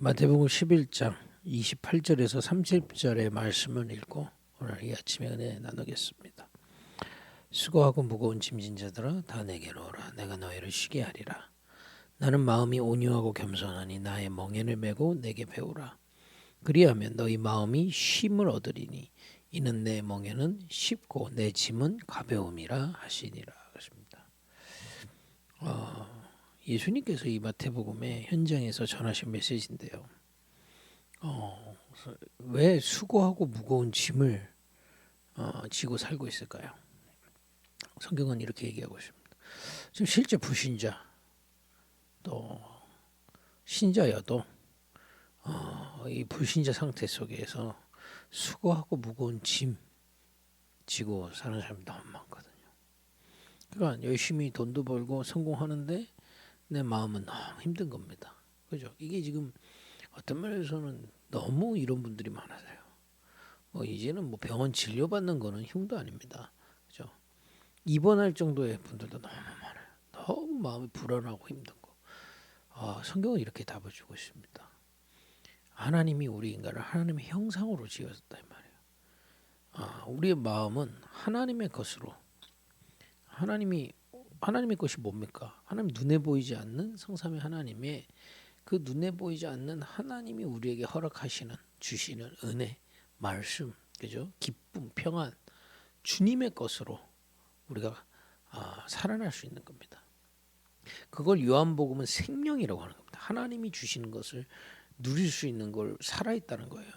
마태복음 11장 28절에서 30절의 말씀을 읽고 오늘 이 아침에 은혜 나누겠습니다. 수고하고 무거운 짐진 자들아 다 내게로 오라. 내가 너희를 쉬게 하리라. 나는 마음이 온유하고 겸손하니 나의 멍에를 메고 내게 배우라. 그리하면 너희 마음이 쉼을 얻으리니 이는 내 멍에는 쉽고 내 짐은 가벼움이라 하시니라. 그렇습니다. 예수님께서 이 마태복음의 현장에서 전하신 메시지인데요. 왜 수고하고 무거운 짐을 지고 살고 있을까요? 성경은 이렇게 얘기하고 있습니다. 지금 실제 불신자 또 신자여도 이 불신자 상태 속에서 수고하고 무거운 짐 지고 사는 사람이 너무 많거든요. 그러니까 열심히 돈도 벌고 성공하는데 내 마음은 너무 힘든 겁니다. 그죠? 이게 지금 어떤 면에서는 너무 이런 분들이 많아서요. 이제는 병원 진료받는 거는 흉도 아닙니다. 그죠? 입원할 정도의 분들도 너무 많아요. 너무 마음이 불안하고 힘든 거. 성경은 이렇게 답을 주고 있습니다. 하나님이 우리 인간을 하나님의 형상으로 지었다 이 말이에요. 우리의 마음은 하나님의 것으로 하나님의 것이 뭡니까? 하나님 눈에 보이지 않는 성삼위 하나님의 그 눈에 보이지 않는 하나님이 우리에게 허락하시는 주시는 은혜, 말씀, 그죠? 기쁨, 평안, 주님의 것으로 우리가 살아날 수 있는 겁니다. 그걸 요한복음은 생명이라고 하는 겁니다. 하나님이 주시는 것을 누릴 수 있는 걸 살아있다는 거예요.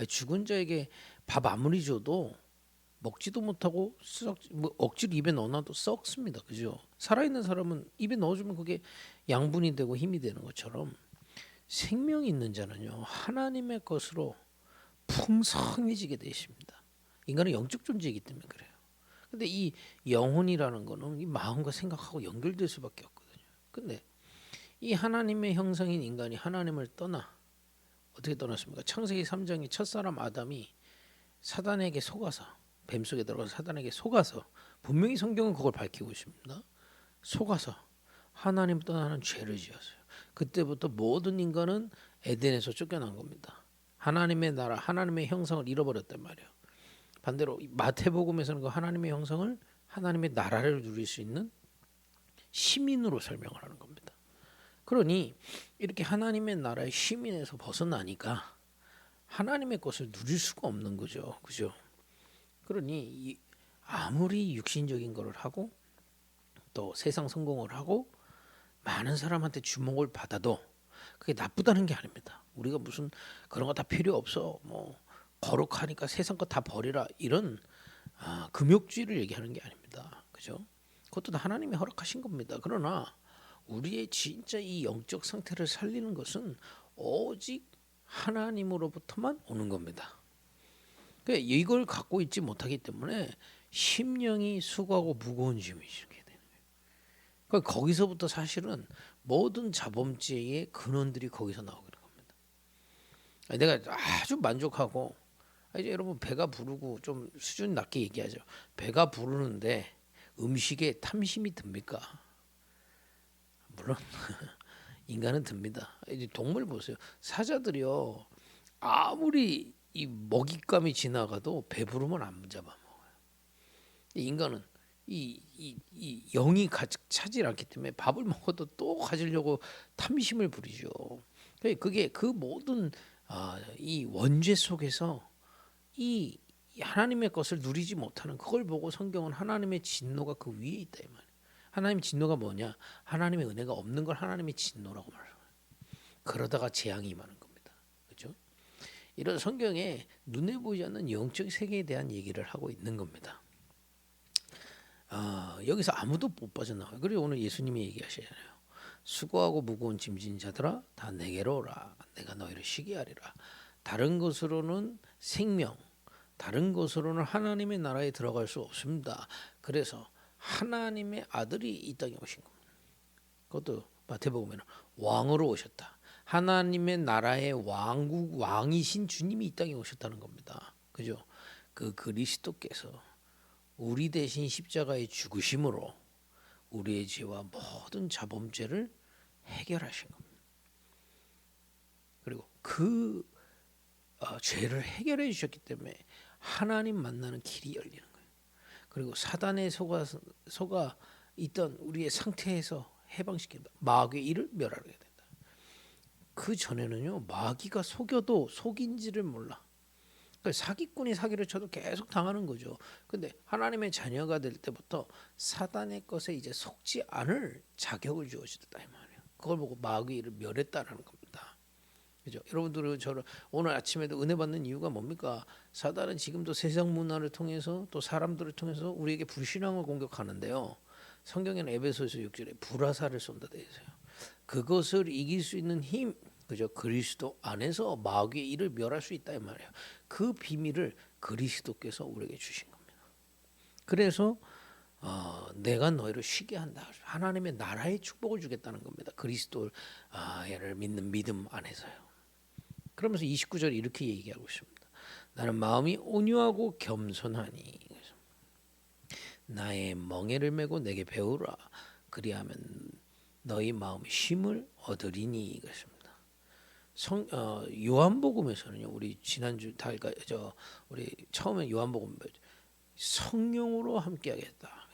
죽은 자에게 밥 아무리 줘도 먹지도 못하고 억지로 입에 넣어놔도 썩습니다. 그죠? 살아있는 사람은 입에 넣어주면 그게 양분이 되고 힘이 되는 것처럼 생명이 있는 자는요 하나님의 것으로 풍성해지게 되어 있습니다. 인간은 영적 존재이기 때문에 그래요. 근데 이 영혼이라는 거는 이 마음과 생각하고 연결될 수밖에 없거든요. 근데 이 하나님의 형상인 인간이 하나님을 떠나 어떻게 떠났습니까? 창세기 3장의 첫사람 아담이 사단에게 속아서 뱀 속에 들어가서 사단에게 속아서 분명히 성경은 그걸 밝히고 있습니다. 속아서 하나님 떠나는 죄를 지었어요. 그때부터 모든 인간은 에덴에서 쫓겨난 겁니다. 하나님의 나라, 하나님의 형상을 잃어버렸단 말이에요. 반대로 마태복음에서는 그 하나님의 형상을 하나님의 나라를 누릴 수 있는 시민으로 설명을 하는 겁니다. 그러니 이렇게 하나님의 나라의 시민에서 벗어나니까 하나님의 것을 누릴 수가 없는 거죠. 그죠? 그러니 아무리 육신적인 것을 하고 또 세상 성공을 하고 많은 사람한테 주목을 받아도 그게 나쁘다는 게 아닙니다. 우리가 무슨 그런 거 다 필요 없어. 거룩하니까 세상 거 다 버리라. 이런 금욕주의를 얘기하는 게 아닙니다. 그죠? 그것도 다 하나님이 허락하신 겁니다. 그러나 우리의 진짜 이 영적 상태를 살리는 것은 오직 하나님으로부터만 오는 겁니다. 그러니까 이걸 갖고 있지 못하기 때문에 심령이 수고하고 무거운 짐이 이렇게 되는 거예요. 그러니까 거기서부터 사실은 모든 자범죄의 근원들이 거기서 나오게 되는 겁니다. 내가 아주 만족하고 이제 여러분 배가 부르고 좀 수준 낮게 얘기하죠. 배가 부르는데 음식에 탐심이 듭니까? 물론 인간은 듭니다. 이제 동물 보세요. 사자들이요 아무리 이 먹잇감이 지나가도 배부르면 안 잡아먹어요. 인간은 이 영이 가득 차지 않기 때문에 밥을 먹어도 또 가지려고 탐심을 부리죠. 그게 그 모든 이 원죄 속에서 이 하나님의 것을 누리지 못하는 그걸 보고 성경은 하나님의 진노가 그 위에 있다 이 말이에요. 하나님의 진노가 뭐냐? 하나님의 은혜가 없는 걸 하나님의 진노라고 말해요. 그러다가 재앙이 임하는 겁니다. 그렇죠? 이런 성경에 눈에 보이지 않는 영적 세계에 대한 얘기를 하고 있는 겁니다. 여기서 아무도 못 빠져나와요. 그리고 오늘 예수님이 얘기하시잖아요. 수고하고 무거운 짐진 자들아 다 내게로 오라. 내가 너희를 쉬게 하리라. 다른 것으로는 생명, 다른 것으로는 하나님의 나라에 들어갈 수 없습니다. 그래서 하나님의 아들이 이 땅에 오신 겁니다. 그것도 마태복음에는 왕으로 오셨다. 하나님의 나라의 왕이신 주님이 이 땅에 오셨다는 겁니다. 그죠? 그 그리스도께서 우리 대신 십자가의 죽으심으로 우리의 죄와 모든 자범죄를 해결하신 겁니다. 그리고 그 죄를 해결해 주셨기 때문에 하나님 만나는 길이 열리는 거예요. 그리고 사단의 속아 있던 우리의 상태에서 해방시킨다. 마귀의 일을 멸하게 된다. 그 전에는요, 마귀가 속여도 속인지를 몰라. 그러니까 사기꾼이 사기를 쳐도 계속 당하는 거죠. 근데 하나님의 자녀가 될 때부터 사단의 것에 이제 속지 않을 자격을 주어졌다 이 말이에요. 그걸 보고 마귀를 멸했다라는 겁니다. 그죠? 여러분들은 저를 오늘 아침에도 은혜 받는 이유가 뭡니까? 사단은 지금도 세상 문화를 통해서 또 사람들을 통해서 우리에게 불신앙을 공격하는데요. 성경에는 에베소서 6절에 불화살을 쏜다 되어 있어요. 그것을 이길 수 있는 힘, 그죠? 그리스도 안에서 마귀의 일을 멸할 수 있다 이 말이에요. 그 비밀을 그리스도께서 우리에게 주신 겁니다. 그래서 내가 너희를 쉬게 한다. 하나님의 나라의 축복을 주겠다는 겁니다. 그리스도를 믿는 믿음 안에서요. 그러면서 29절 이렇게 얘기하고 있습니다. 나는 마음이 온유하고 겸손하니 나의 멍에를 메고 내게 배우라. 그리하면 너희 마음의 쉼을 얻으리니 이것입니다. 요한복음에서는요. 우리 지난주 우리 처음에 요한복음 성령으로 함께하겠다.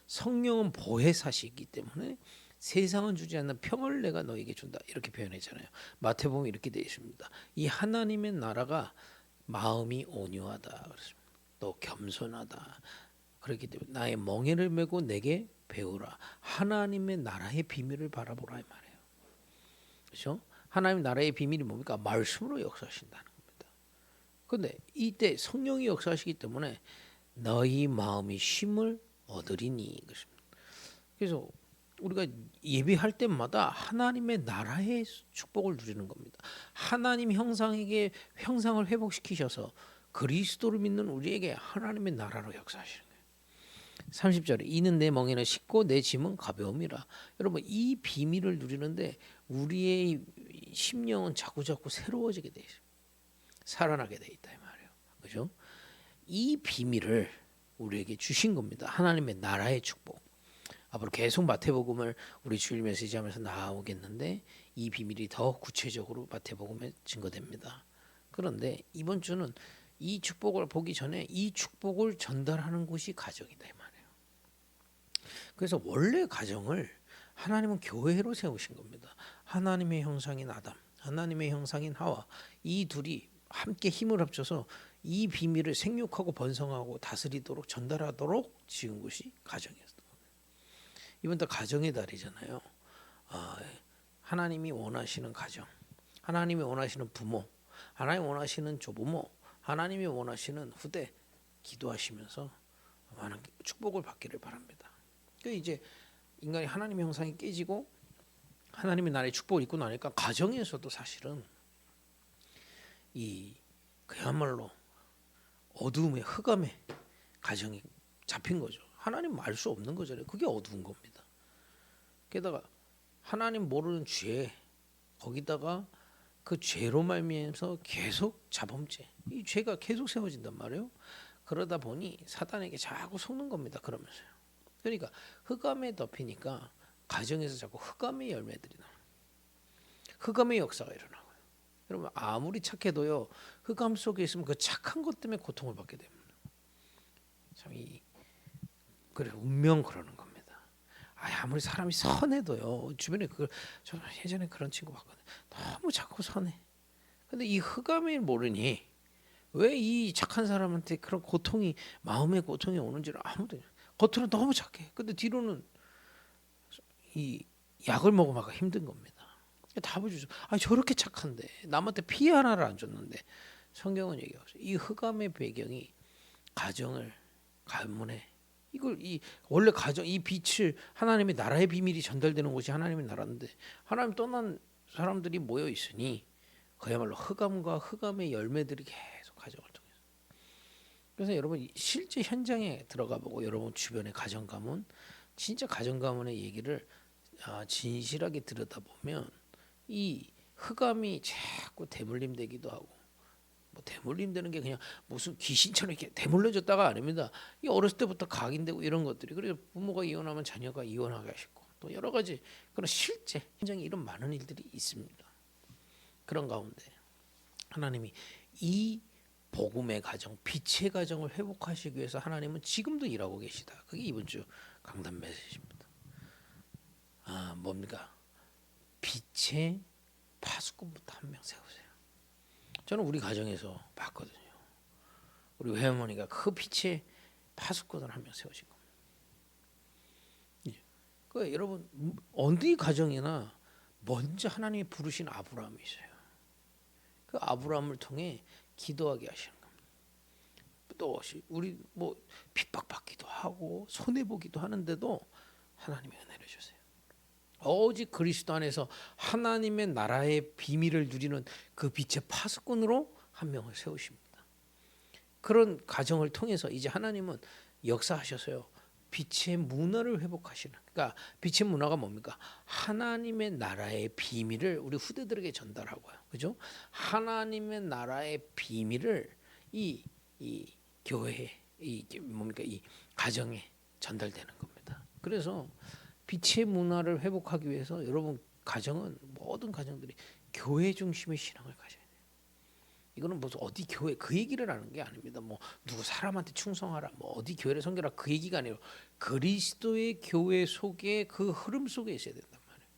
성령은 보혜사시기 때문에 세상은 주지 않는 평을 내가 너에게 준다. 이렇게 표현했잖아요. 마태복음 이렇게 되어 있습니다. 이 하나님의 나라가 마음이 온유하다. 그렇습니다. 또 겸손하다. 그렇기 때문에 나의 멍에를 메고 내게 배우라. 하나님의 나라의 비밀을 바라보라 이 말이에요. 그렇죠? 하나님 나라의 비밀이 뭡니까? 말씀으로 역사하신다는 겁니다. 그런데 이때 성령이 역사하시기 때문에 너희 마음이 쉼을 얻으리니 그렇습니다. 그래서 우리가 예배할 때마다 하나님의 나라의 축복을 누리는 겁니다. 하나님 형상을 회복시키셔서 그리스도를 믿는 우리에게 하나님의 나라로 역사하시는 거예요. 30절에 이는 내 멍에는 쉽고 내 짐은 가벼움이라. 여러분 이 비밀을 누리는데 우리의 심령은 자꾸자꾸 새로워지게 돼 있어요. 살아나게 돼 있다 이 말이에요. 그죠? 이 비밀을 우리에게 주신 겁니다. 하나님의 나라의 축복. 앞으로 계속 마태복음을 우리 주일 메시지하면서 나오겠는데 이 비밀이 더 구체적으로 마태복음에 증거됩니다. 그런데 이번 주는 이 축복을 보기 전에 이 축복을 전달하는 곳이 가정이다 이 말이에요. 그래서 원래 가정을 하나님은 교회로 세우신 겁니다. 하나님의 형상인 아담, 하나님의 형상인 하와 이 둘이 함께 힘을 합쳐서 이 비밀을 생육하고 번성하고 다스리도록 전달하도록 지은 것이 가정이었습니다. 이번 달 가정의 달이잖아요. 하나님이 원하시는 가정, 하나님이 원하시는 부모, 하나님이 원하시는 조부모, 하나님이 원하시는 후대 기도하시면서 많은 축복을 받기를 바랍니다. 그 이제 인간이 하나님의 형상이 깨지고 하나님의 나라의 축복을 입고 나니까 가정에서도 사실은 이 그야말로 어두움의 흑암의 가정이 잡힌 거죠. 하나님 알 수 없는 거잖아요. 그게 어두운 겁니다. 게다가 하나님 모르는 죄 거기다가 그 죄로 말미암아서 계속 자범죄 이 죄가 계속 세워진단 말이에요. 그러다 보니 사단에게 자꾸 속는 겁니다. 그러면서요. 그러니까 흑암에 덮이니까 가정에서 자꾸 흑암의 열매들이 나와요. 흑암의 역사가 일어나고요. 여러분 아무리 착해도요 흑암 속에 있으면 그 착한 것 때문에 고통을 받게 됩니다. 참 그래 운명 그러는 겁니다. 아무리 사람이 선해도요 주변에 저 예전에 그런 친구 봤거든요. 너무 자꾸 선해. 근데 이 흑암을 모르니 왜 이 착한 사람한테 그런 고통이 마음의 고통이 오는지를 아무도 겉으로 너무 착해. 근데 뒤로는 이 약을 먹어봐가 힘든 겁니다. 답을 주죠. 저렇게 착한데 남한테 피해 하나를 안 줬는데 성경은 얘기하고 있어요. 이 흑암의 배경이 가문에 원래 가정 이 빛을 하나님의 나라의 비밀이 전달되는 곳이 하나님의 나라인데 하나님 떠난 사람들이 모여 있으니 그야말로 흑암과 흑암의 열매들이 계속 가정을 통해서. 그래서 여러분 실제 현장에 들어가 보고 여러분 주변의 가정 가문 진짜 가정 가문의 얘기를 진실하게 들여다보면 이 흑암이 자꾸 대물림 되기도 하고 대물림 되는 게 그냥 무슨 귀신처럼 이렇게 대물려졌다가 아닙니다. 이 어렸을 때부터 각인되고 이런 것들이 그래서 부모가 이혼하면 자녀가 이혼하게 하시고 또 여러 가지 그런 실제 현장에 이런 많은 일들이 있습니다. 그런 가운데 하나님이 이 복음의 가정, 빛의 가정을 회복하시기 위해서 하나님은 지금도 일하고 계시다. 그게 이번 주 강단 메시지입니다. 뭡니까? 빛의 파수꾼부터 한 명 세우세요. 저는 우리 가정에서 봤거든요. 우리 외할머니가 그 빛의 파수꾼을 한 명 세우신 겁니다. 그 여러분 어디 가정이나 먼저 하나님이 부르신 아브라함이 있어요. 그 아브라함을 통해 기도하게 하시는 겁니다. 또 우리 뭐 핍박받기도 하고 손해 보기도 하는데도 하나님의 은혜를 주세요. 오직 그리스도 안에서 하나님의 나라의 비밀을 누리는 그 빛의 파수꾼으로 한 명을 세우십니다. 그런 가정을 통해서 이제 하나님은 역사하셔서요. 빛의 문화를 회복하시는. 그러니까 빛의 문화가 뭡니까? 하나님의 나라의 비밀을 우리 후대들에게 전달하고요. 그죠? 하나님의 나라의 비밀을 이 교회에 뭡니까? 이 가정에 전달되는 겁니다. 그래서 빛의 문화를 회복하기 위해서 여러분 가정은 모든 가정들이 교회 중심의 신앙을 가져야 돼요. 이거는 무슨 어디 교회 그 얘기를 하는 게 아닙니다. 뭐 누구 사람한테 충성하라, 뭐 어디 교회를 섬겨라 그 얘기가 아니라 그리스도의 교회 속에 그 흐름 속에 있어야 된단 말이에요.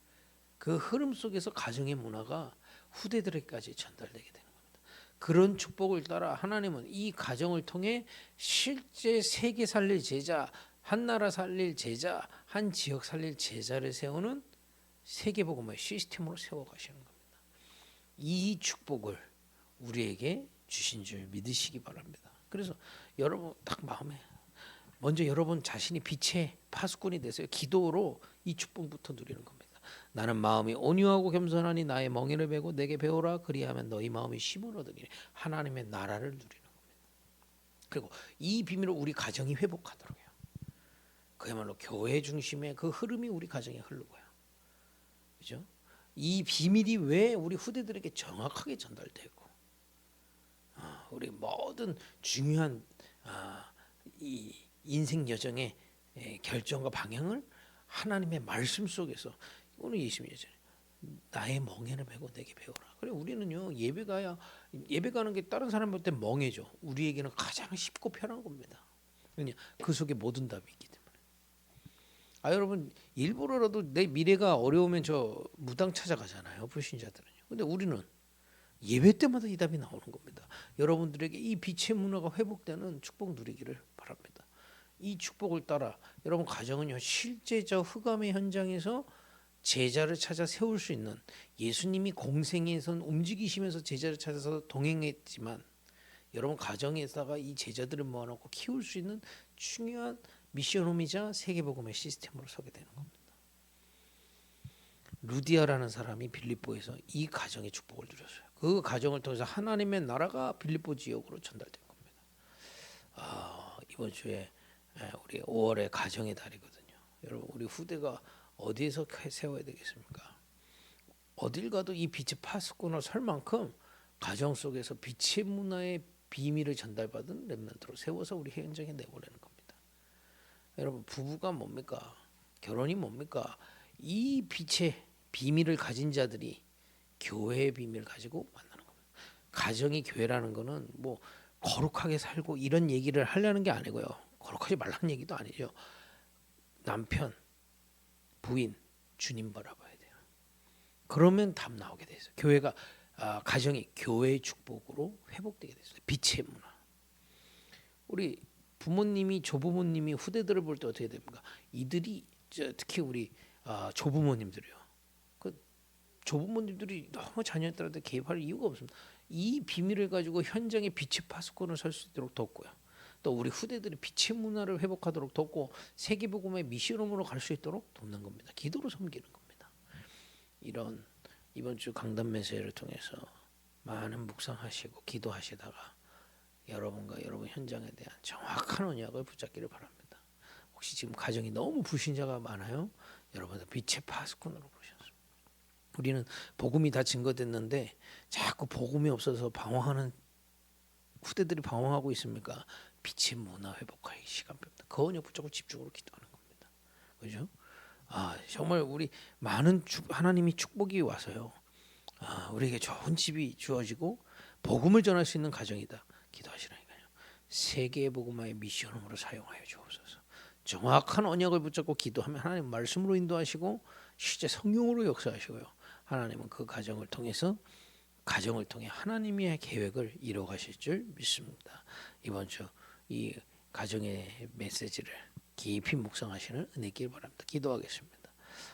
그 흐름 속에서 가정의 문화가 후대들에게까지 전달되게 되는 겁니다. 그런 축복을 따라 하나님은 이 가정을 통해 실제 세계 살릴 제자, 한 나라 살릴 제자, 한 지역 살릴 제자를 세우는 세계복음의 시스템으로 세워가시는 겁니다. 이 축복을 우리에게 주신 줄 믿으시기 바랍니다. 그래서 여러분 딱 마음에 먼저 여러분 자신이 빛의 파수꾼이 되세요. 기도로 이 축복부터 누리는 겁니다. 나는 마음이 온유하고 겸손하니 나의 멍에를 베고 내게 배우라. 그리하면 너희 마음이 쉼을 얻으리니 하나님의 나라를 누리는 겁니다. 그리고 이 비밀을 우리 가정이 회복하도록 해요. 그야말로 교회 중심의 그 흐름이 우리 가정에 흐르고요. 그죠? 이 비밀이 왜 우리 후대들에게 정확하게 전달되고 우리 모든 중요한 이 인생 여정의 결정과 방향을 하나님의 말씀 속에서 오늘 예수님 예전에 나의 멍에를 메고 내게 배우라. 그래 우리는요 예배 가는 게 다른 사람 볼 때 멍해죠. 우리에게는 가장 쉽고 편한 겁니다. 왜냐 그 속에 모든 답이 있기 때문에. 여러분 일부러라도 내 미래가 어려우면 저 무당 찾아가잖아요. 불신자들은요. 근데 우리는 예배 때마다 이 답이 나오는 겁니다. 여러분들에게 이 빛의 문화가 회복되는 축복 누리기를 바랍니다. 이 축복을 따라 여러분 가정은요 실제 저 흑암의 현장에서 제자를 찾아 세울 수 있는 예수님이 공생에서 움직이시면서 제자를 찾아서 동행했지만 여러분 가정에다가 이 제자들을 모아놓고 키울 수 있는 중요한 미션홈이자 세계복음의 시스템으로 서게 되는 겁니다. 루디아라는 사람이 빌립보에서 이 가정의 축복을 누렸어요. 그 가정을 통해서 하나님의 나라가 빌립보 지역으로 전달된 겁니다. 이번 주에 우리 5월의 가정의 달이거든요. 여러분 우리 후대가 어디에서 세워야 되겠습니까? 어딜 가도 이 빛의 파수꾼을 설 만큼 가정 속에서 빛의 문화의 비밀을 전달받은 렘넌트로 세워서 우리 현장에 내보내는 겁니다. 여러분 부부가 뭡니까? 결혼이 뭡니까? 이 빛의 비밀을 가진 자들이 교회의 비밀을 가지고 만나는 겁니다. 가정이 교회라는 거는 뭐 거룩하게 살고 이런 얘기를 하려는 게 아니고요. 거룩하지 말라는 얘기도 아니죠. 남편, 부인, 주님 바라봐야 돼요. 그러면 답 나오게 돼 있어요. 교회가 가정이 교회의 축복으로 회복되게 됐어요. 빛의 문화. 우리 부모님이 조부모님이 후대들을 볼 때 어떻게 됩니까? 이들이 특히 우리 조부모님들이요. 그 조부모님들이 너무 자녀들한테 개입할 이유가 없습니다. 이 비밀을 가지고 현장에 빛의 파수꾼을 설 수 있도록 돕고요. 또 우리 후대들이 빛의 문화를 회복하도록 돕고 세계복음의 미션홈으로 갈 수 있도록 돕는 겁니다. 기도로 섬기는 겁니다. 이런 이번 주 강단 메시지를 통해서 많은 묵상하시고 기도하시다가 여러분과 여러분 현장에 대한 정확한 언약을 붙잡기를 바랍니다. 혹시 지금 가정이 너무 불신자가 많아요? 여러분들 빛의 파수꾼으로 부르셨습니다. 우리는 복음이 다 증거됐는데 자꾸 복음이 없어서 방황하는 후대들이 방황하고 있습니까? 빛의 문화 회복할 시간표입니다. 그 언약 붙잡고 집중으로 기도하는 겁니다. 그죠? 정말 우리 많은 하나님이 축복이 와서요. 우리에게 좋은 집이 주어지고 복음을 전할 수 있는 가정이다. 기도하시라니까요. 세계의 복음화의 미션으로 사용하여 주옵소서. 정확한 언약을 붙잡고 기도하면 하나님 말씀으로 인도하시고 실제 성령으로 역사하시고요. 하나님은 그 가정을 통해서 가정을 통해 하나님의 계획을 이루어가실 줄 믿습니다. 이번 주 이 가정의 메시지를 깊이 묵상하시는 은혜 있길 바랍니다. 기도하겠습니다.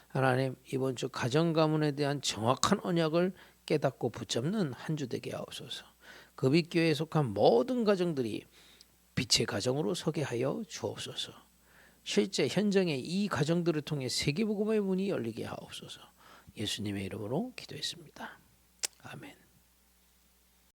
하나님, 이번 주 가정 가문에 대한 정확한 언약을 깨닫고 붙잡는 한 주 되게 하옵소서. 급익교회에 속한 모든 가정들이 빛의 가정으로 서게 하여 주옵소서. 실제 현장의 이 가정들을 통해 세계복음의 문이 열리게 하옵소서. 예수님의 이름으로 기도했습니다. 아멘.